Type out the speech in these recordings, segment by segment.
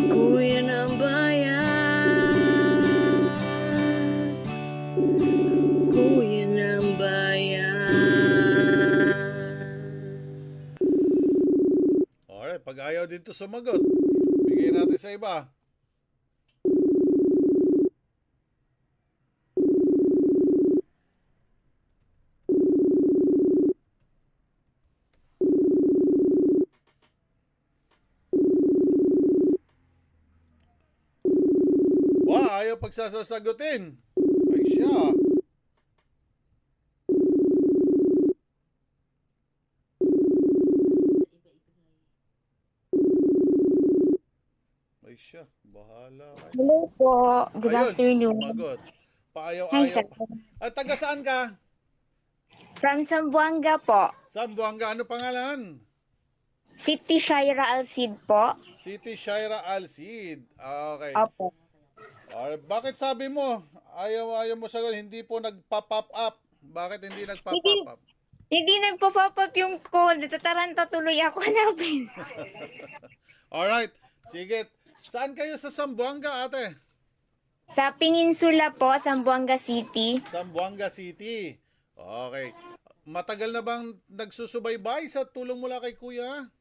Kuya ng bayan, kuya ng bayan. Alright, pag ayaw din to sumagot, bigay natin sa iba. Ayaw pagsasasagutin. Ay siya. Ay siya. Bahala. Hello po. Good Ayun, afternoon. sumagot. Hi, Paayaw-ayaw sir. pa. At taga saan ka? From Zamboanga po. Zamboanga. Ano pangalan? City Shaira Alcid po. City Shaira Alcid. Okay. Opo. Bakit sabi mo? Ayaw mo sagot. Hindi po nagpa-pop up. Bakit hindi Hindi, nagpa-pop up? hindi nagpo-pop up yung call. Natataranta tuloy ako hanapin. Alright. Sige. Saan kayo sa Zamboanga, ate? Sa Peninsula po, Zamboanga City. Zamboanga City. Okay. Matagal na bang nagsusubaybay sa tulong mula kay kuya?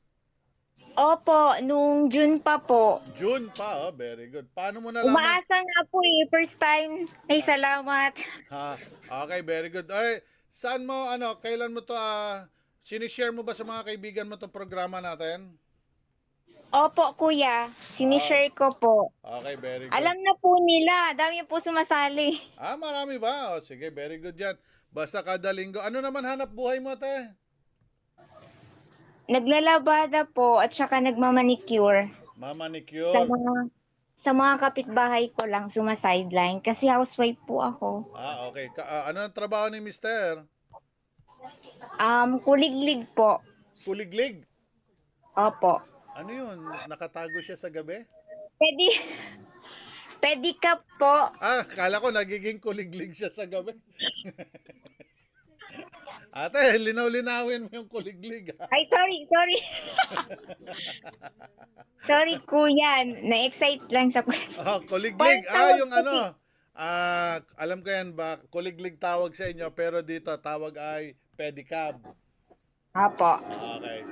Opo, nung June pa po. June pa, oh, very good. Paano mo nalaman? Umaasa nga po eh, first time. Ay, salamat. Ha, okay, very good. Ay, saan mo, kailan mo to, sinishare mo ba sa mga kaibigan mo tong programa natin? Opo, kuya. Sinishare ko po. Okay, very good. Alam na po nila. Dami po sumasali. Marami ba? O, sige, very good yan. Basta kada linggo. Ano naman hanap buhay mo, te? Naglalabada po at saka nagmamanicure. Mamanicure. Sa mga kapitbahay ko lang sumasideline kasi housewife po ako. Okay. Ano ang trabaho ni mister? Kuliglig po. Kuliglig. Opo. Ano yun? Nakatago siya sa gabi? Pedicab po. Kala ko nagiging kuliglig siya sa gabi. Ate, linaw-linawin mo yung kuliglig. Ay, sorry. Sorry, kuya. Na-excite lang sa... Kuliglig. Parang Yung alam ko yan ba, kuliglig tawag sa inyo, pero dito tawag ay pedicab. Opo. Okay.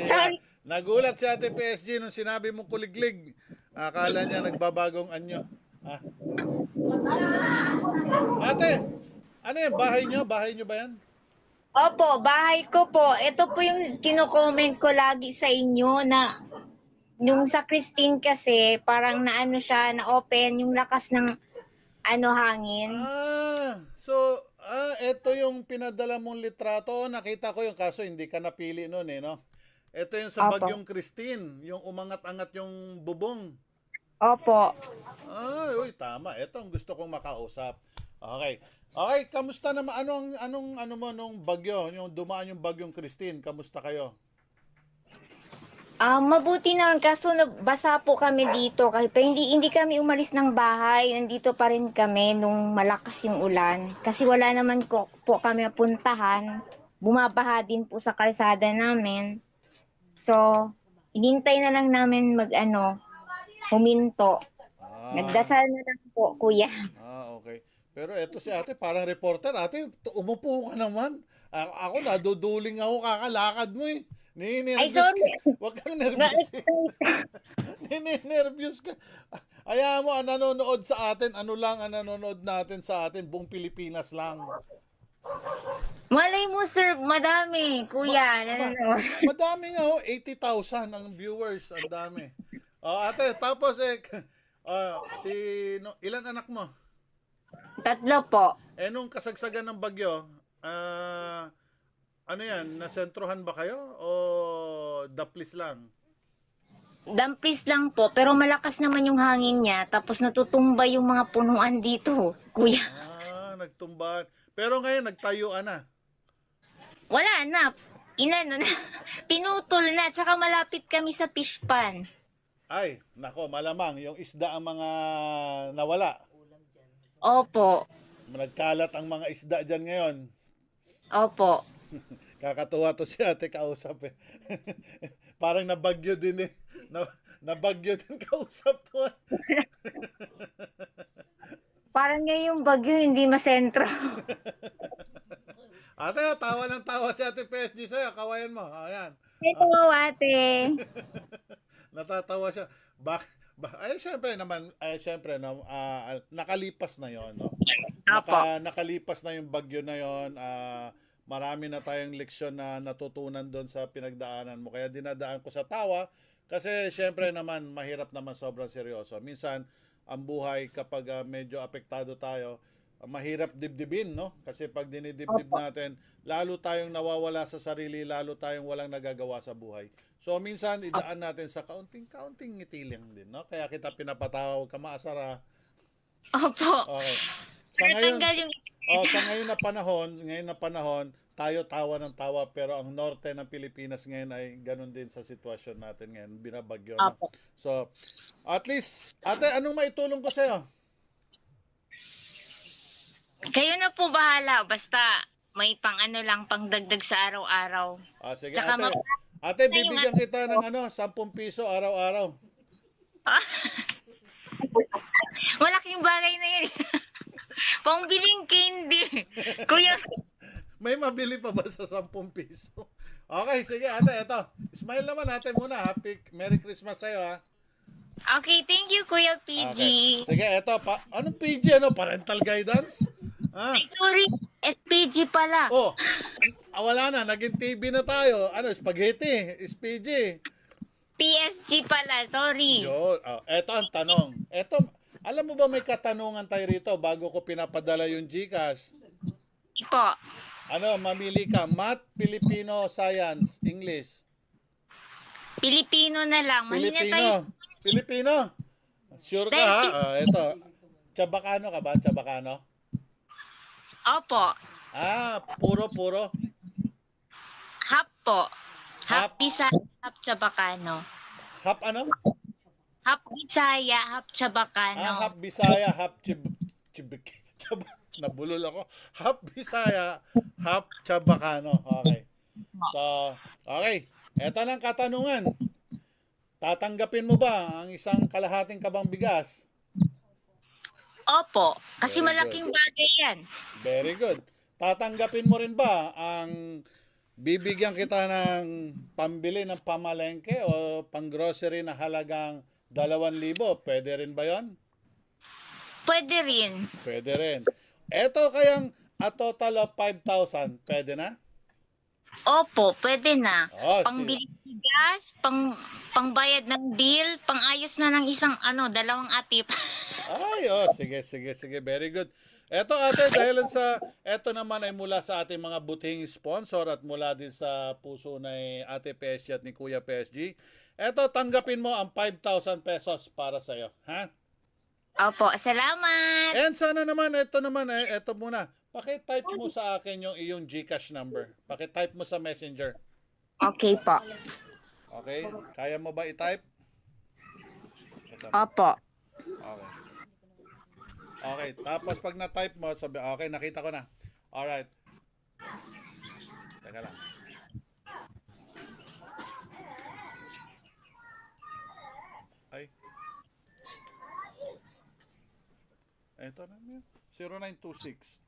Sorry. Nagulat si Ate PSG nung sinabi mo kuliglig. Akala niya nagbabagong anyo. Ate, ano yan? Bahay nyo? Bahay nyo ba yan? Opo, bahay ko po. Ito po yung kino-comment ko lagi sa inyo na yung sa Christine kasi parang naano siya, na-open yung lakas ng hangin. Ito yung pinadala mong litrato. Nakita ko yung kaso hindi ka napili noon no? Ito yung sa Opo. Bagyong Christine, yung umangat-angat yung bubong. Opo. Uy, tama. Ito ang gusto kong makausap. Okay. Okay, kamusta naman? Ano mo nung bagyo? Yung dumaan yung Bagyong Christine, kamusta kayo? Mabuti naman kaso nabasa po kami dito kasi hindi kami umalis ng bahay. Nandito pa rin kami nung malakas yung ulan. Kasi wala naman po kami puntahan. Bumabaha din po sa kalsada namin. So, inintay na lang namin huminto. Nagdasal na lang po, kuya. Okay. Pero eto si ate, parang reporter. Ate, umupo ka naman. Ako, naduduling ako kakalakad mo eh. Ay, sorry. Huwag kang nervous eh. Nervous ka. Ayaw mo, ang nanonood sa atin, ano lang ang nanonood natin sa atin, buong Pilipinas lang. Malay mo, sir, madami, kuya. Madami nga 80,000 ang viewers, ang dami. Ate, tapos ilan anak mo? 3 po. Nung kasagsagan ng bagyo, ano yan, nasentrohan ba kayo o daplis lang? Damplis lang po, pero malakas naman yung hangin niya. Tapos natutumba yung mga punuan dito, kuya. Nagtumbahan. Pero ngayon, nagtayuan na. Wala na. Pinutol na. Tsaka malapit kami sa fish pan. Ay, nako, malamang yung isda ang mga nawala. Opo. Nagkalat ang mga isda dyan ngayon. Opo. Kakatuwa to si ate kausap eh. Parang nabagyo din eh. Nabagyo din kausap to. Parang ngayong bagyo hindi masentro. Ate, tawa ng tawa si ate PSG sa'yo. Kawayan mo. Ayan. Hello, ate. Natatawa siya. Syempre no, nakalipas na 'yon, no. Apo. Nakalipas na yung bagyo na 'yon. Marami na tayong leksyon na natutunan doon sa pinagdaanan mo. Kaya dinadaan ko sa tawa kasi syempre naman mahirap naman, sobrang seryoso. Minsan ang buhay kapag medyo apektado tayo, mahirap dibdibin, no? Kasi pag dinidibdib natin, lalo tayong nawawala sa sarili, lalo tayong walang nagagawa sa buhay. So minsan idaan natin sa kaunting ngiti lang din, no? Kaya kita pinapatawa, huwag ka maasara. Opo. Okay. Sa ngayon, Natanggal yung... sa ngayon na panahon, tayo tawa ng tawa, pero ang norte ng Pilipinas ngayon ay ganun din sa sitwasyon natin ngayon, binabagyo, no? Opo. So, at least, ate, anong maitulong ko sa'yo? Kayo na po bahala. Basta may pang ano lang, pang dagdag sa araw-araw. Sige, Tsaka ate. Ate, bibigyan kita ng 10 piso araw-araw. Malaking bagay na yun. Pangbiling candy. Kuya, May mabili pa ba sa 10 piso? Okay, sige, ate, eto. Smile naman natin muna. Merry Christmas sa'yo, ha? okay, thank you, Kuya PG. Okay. Sige, eto. Anong PG? Parental guidance? Sorry, SPG pala. Oh, wala na. Naging TV na tayo. Spaghetti. SPG. PSG pala, sorry. Eto ang tanong. Alam mo ba may katanungan tayo rito bago ko pinapadala yung GCash? Po. Mamili ka. Math, Filipino, Science, English. Pilipino na lang. Mahina tayo. Filipino. Sure ka, ha? Ito. Chabacano ka ba? Chabacano? Opo. Puro. Hap po. Hap? Hap Bisaya, Hap Chabacano. Hap ano? Hap Bisaya, Hap Chabacano. Hap Bisaya, Hap Nabulol ako. Hap Bisaya, Hap Chabacano. Okay. So, okay. Eto ng katanungan. Tatanggapin mo ba ang isang kalahating kabang bigas? Opo. Kasi Very malaking bagay yan. Very good. Tatanggapin mo rin ba ang bibigyan kita ng pambili ng pamalengke o pang-grocery na halagang 2,000? Pwede rin ba yon? Pwede rin. Pwede rin. Eto kayang a total of 5,000. Pwede na? Opo, pwede na. Oh, Pangbili ng gas, pangbayad ng bill, pangayos na ng dalawang atip. Sige. Very good. Eto ate, dahil eto naman ay mula sa ating mga butihing sponsor at mula din sa puso ni Ate PSG at ni Kuya PSG. Eto, tanggapin mo ang 5,000 pesos para sa'yo. Ha? Opo, salamat. And sana naman, eto muna. Paki-type mo sa akin yung iyong GCash number. Paki-type mo sa Messenger. Okay po. Okay? Kaya mo ba i-type? Ito. Opo. Okay. Okay, tapos pag na-type mo, sabi, okay, nakita ko na. Alright. Teka lang. Ay. Ito na yun. 0926.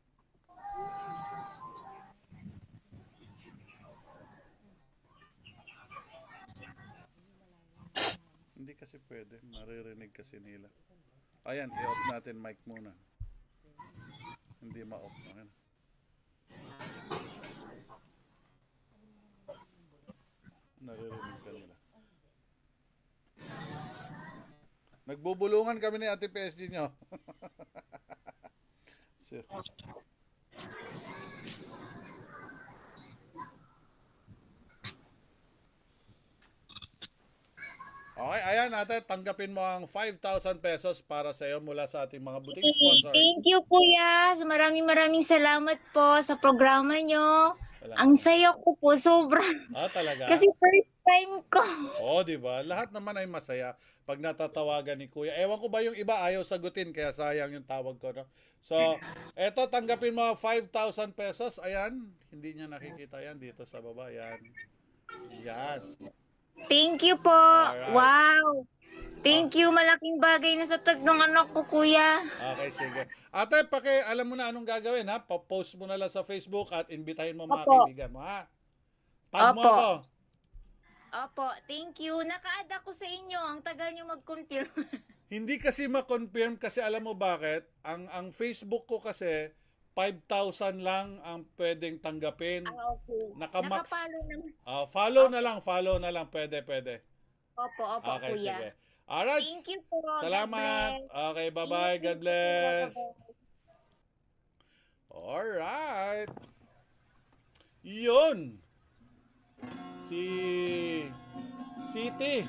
Hindi kasi pwede. Maririnig kasi nila. Ayan, i-off natin mic muna. Hindi ma-off. Ayan. Naririnig ka nila. Nagbubulungan kami ni Ate PSG nyo. So, okay, ayan ate, tanggapin mo ang 5,000 pesos para sa iyo mula sa ating mga boutique sponsor. Thank you, Kuya. Maraming salamat po sa programa nyo. Ang saya ko po, sobra. Talaga? Kasi first time ko. Di ba? Lahat naman ay masaya pag natatawagan ni Kuya. Ewan ko ba yung iba ayaw sagutin kaya sayang yung tawag ko, no? So, eto tanggapin mo 5,000 pesos. Ayan, hindi niya nakikita yan dito sa baba. Yan. Yan. Thank you po. Alright. Wow. Thank you. Malaking bagay na sa tag ng anak ko, kuya. Okay, sige. Ate, alam mo na anong gagawin, ha? Post mo na lang sa Facebook at imbitahin mo mga Opo. kaibigan mo, ha? Tag mo Opo. ako. Opo, thank you. Naka-add ako sa inyo. Ang tagal niyo mag-confirm. Hindi kasi ma-confirm kasi alam mo bakit? Ang Facebook ko kasi 5,000 lang ang pwedeng tanggapin. Okay. Nakamax. Nakapalo naman. Follow na lang. Pwede. Opo, Okay, kuya. sige. Alright. Thank you po. Salamat. God bless. Okay, bye-bye. God bless. Alright. Yun. Si City.